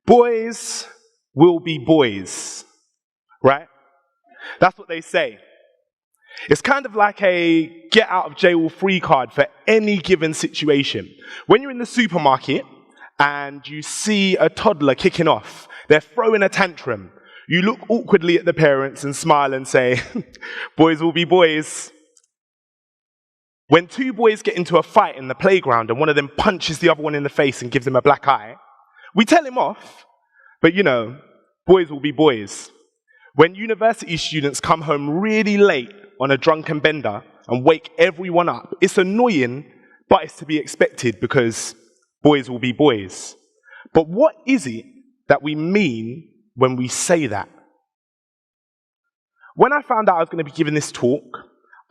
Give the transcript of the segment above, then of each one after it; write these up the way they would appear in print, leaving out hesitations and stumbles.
Boys will be boys, right? That's what they say. It's kind of like a get out of jail free card for any given situation. When you're in the supermarket and you see a toddler kicking off, they're throwing a tantrum, you look awkwardly at the parents and smile and say, boys will be boys. When two boys get into a fight in the playground and one of them punches the other one in the face and gives him a black eye, we tell him off, but boys will be boys. When university students come home really late on a drunken bender and wake everyone up, it's annoying, but it's to be expected because boys will be boys. But what is it that we mean when we say that? When I found out I was going to be giving this talk,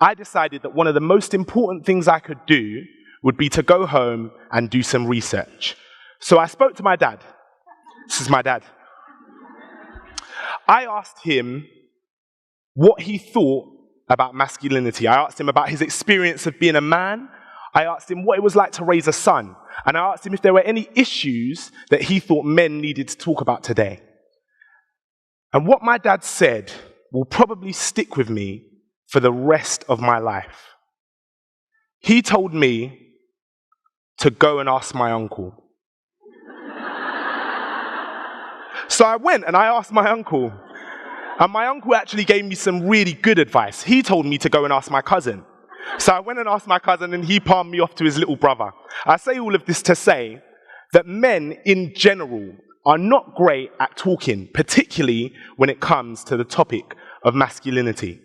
I decided that one of the most important things I could do would be to go home and do some research. So I spoke to my dad. This is my dad. I asked him what he thought about masculinity. I asked him about his experience of being a man. I asked him what it was like to raise a son. And I asked him if there were any issues that he thought men needed to talk about today. And what my dad said will probably stick with me for the rest of my life. He told me to go and ask my uncle. So I went and I asked my uncle. And my uncle actually gave me some really good advice. He told me to go and ask my cousin. So I went and asked my cousin and he palmed me off to his little brother. I say all of this to say that men in general are not great at talking, particularly when it comes to the topic of masculinity.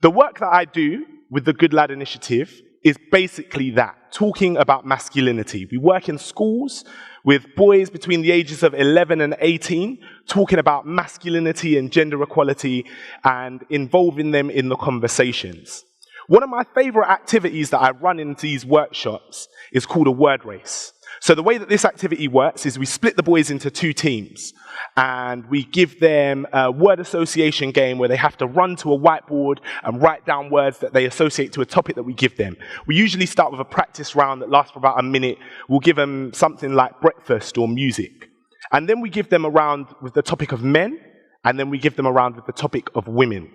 The work that I do with the Good Lad Initiative is basically that, talking about masculinity. We work in schools with boys between the ages of 11 and 18, talking about masculinity and gender equality and involving them in the conversations. One of my favorite activities that I run in these workshops is called a word race. So the way that this activity works is we split the boys into two teams and we give them a word association game where they have to run to a whiteboard and write down words that they associate to a topic that we give them. We usually start with a practice round that lasts for about a minute. We'll give them something like breakfast or music. And then we give them a round with the topic of men, and then we give them a round with the topic of women.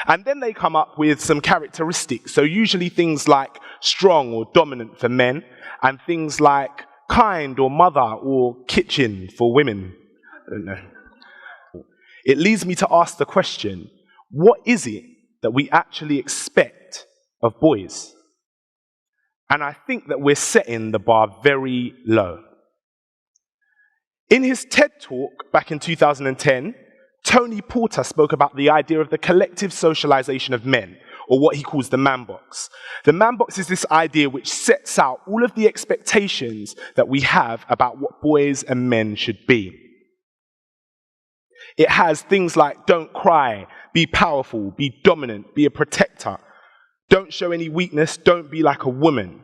And then they come up with some characteristics. So usually things like strong or dominant for men, and things like kind or mother or kitchen for women. I don't know. It leads me to ask the question, what is it that we actually expect of boys? And I think that we're setting the bar very low. In his TED Talk back in 2010, Tony Porter spoke about the idea of the collective socialization of men, or what he calls the man box. The man box is this idea which sets out all of the expectations that we have about what boys and men should be. It has things like don't cry, be powerful, be dominant, be a protector, don't show any weakness, don't be like a woman.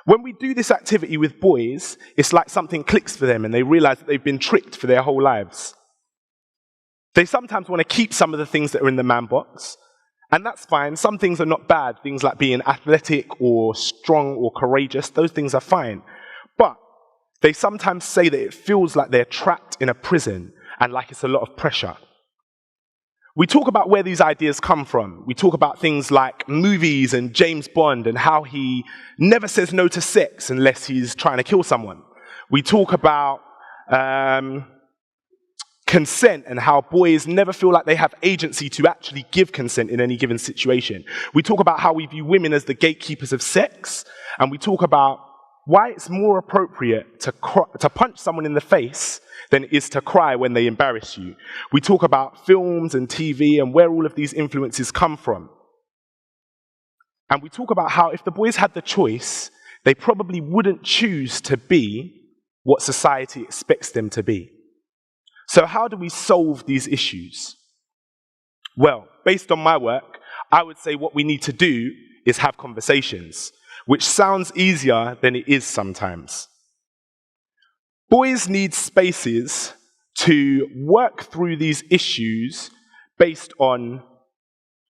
When we do this activity with boys, it's like something clicks for them and they realize that they've been tricked for their whole lives. They sometimes want to keep some of the things that are in the man box, and that's fine. Some things are not bad, things like being athletic or strong or courageous, those things are fine. But they sometimes say that it feels like they're trapped in a prison and like it's a lot of pressure. We talk about where these ideas come from. We talk about things like movies and James Bond and how he never says no to sex unless he's trying to kill someone. We talk about consent and how boys never feel like they have agency to actually give consent in any given situation. We talk about how we view women as the gatekeepers of sex, and we talk about why it's more appropriate to punch someone in the face than it is to cry when they embarrass you. We talk about films and TV and where all of these influences come from. And we talk about how if the boys had the choice, they probably wouldn't choose to be what society expects them to be. So how do we solve these issues? Well, based on my work, I would say what we need to do is have conversations, which sounds easier than it is sometimes. Boys need spaces to work through these issues based on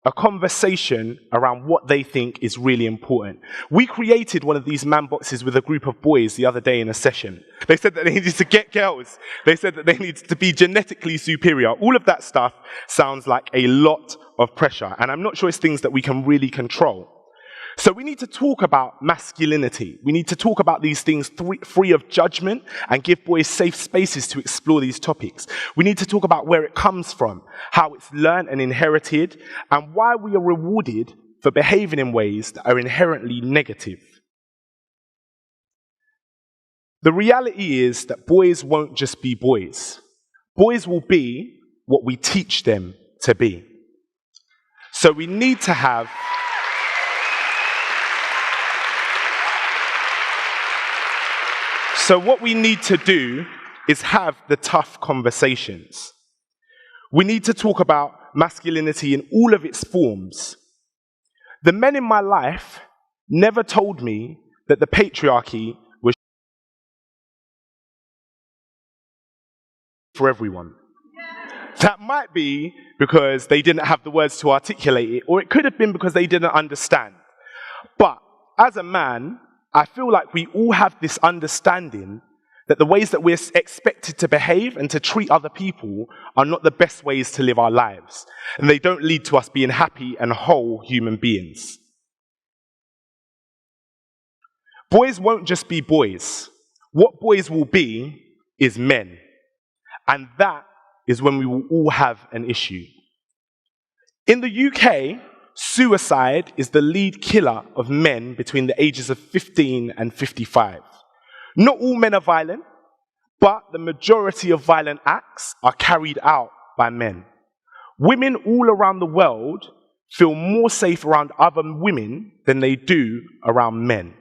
a conversation around what they think is really important. We created one of these man boxes with a group of boys the other day in a session. They said that they needed to get girls. They said that they needed to be genetically superior. All of that stuff sounds like a lot of pressure, and I'm not sure it's things that we can really control. So we need to talk about masculinity. We need to talk about these things free of judgment and give boys safe spaces to explore these topics. We need to talk about where it comes from, how it's learned and inherited, and why we are rewarded for behaving in ways that are inherently negative. The reality is that boys won't just be boys. Boys will be what we teach them to be. So we need to have So what we need to do is have the tough conversations. We need to talk about masculinity in all of its forms. The men in my life never told me that the patriarchy was for everyone. That might be because they didn't have the words to articulate it, or it could have been because they didn't understand. But as a man, I feel like we all have this understanding that the ways that we're expected to behave and to treat other people are not the best ways to live our lives, and they don't lead to us being happy and whole human beings. Boys won't just be boys. What boys will be is men, and that is when we will all have an issue. In the UK, suicide is the lead killer of men between the ages of 15 and 55. Not all men are violent, but the majority of violent acts are carried out by men. Women all around the world feel more safe around other women than they do around men.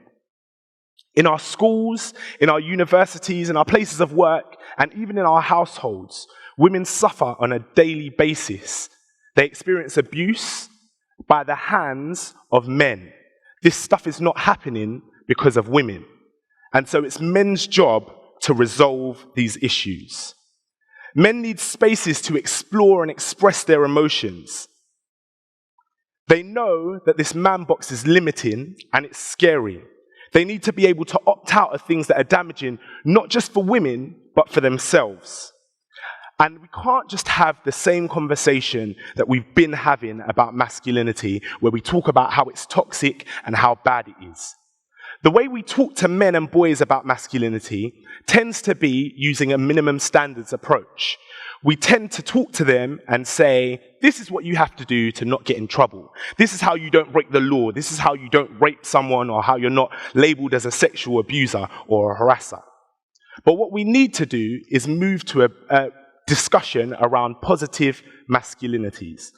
In our schools, in our universities, in our places of work, and even in our households, women suffer on a daily basis. They experience abuse by the hands of men. This stuff is not happening because of women. And so it's men's job to resolve these issues. Men need spaces to explore and express their emotions. They know that this man box is limiting and it's scary. They need to be able to opt out of things that are damaging, not just for women, but for themselves. And we can't just have the same conversation that we've been having about masculinity, where we talk about how it's toxic and how bad it is. The way we talk to men and boys about masculinity tends to be using a minimum standards approach. We tend to talk to them and say, this is what you have to do to not get in trouble. This is how you don't break the law. This is how you don't rape someone, or how you're not labeled as a sexual abuser or a harasser. But what we need to do is move to a discussion around positive masculinities.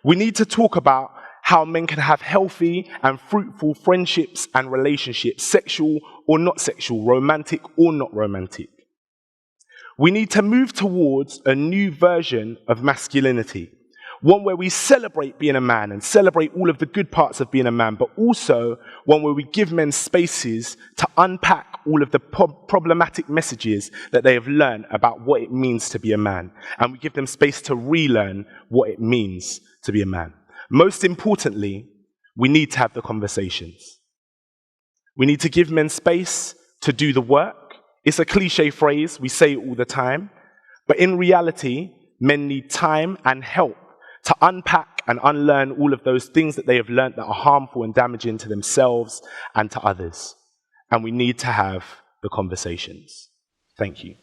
We need to talk about how men can have healthy and fruitful friendships and relationships, sexual or not sexual, romantic or not romantic. We need to move towards a new version of masculinity, one where we celebrate being a man and celebrate all of the good parts of being a man, but also one where we give men spaces to unpack all of the problematic messages that they have learned about what it means to be a man, and we give them space to relearn what it means to be a man. Most importantly, we need to have the conversations. We need to give men space to do the work. It's a cliche phrase, we say it all the time, but in reality, men need time and help to unpack and unlearn all of those things that they have learned that are harmful and damaging to themselves and to others. And we need to have the conversations. Thank you.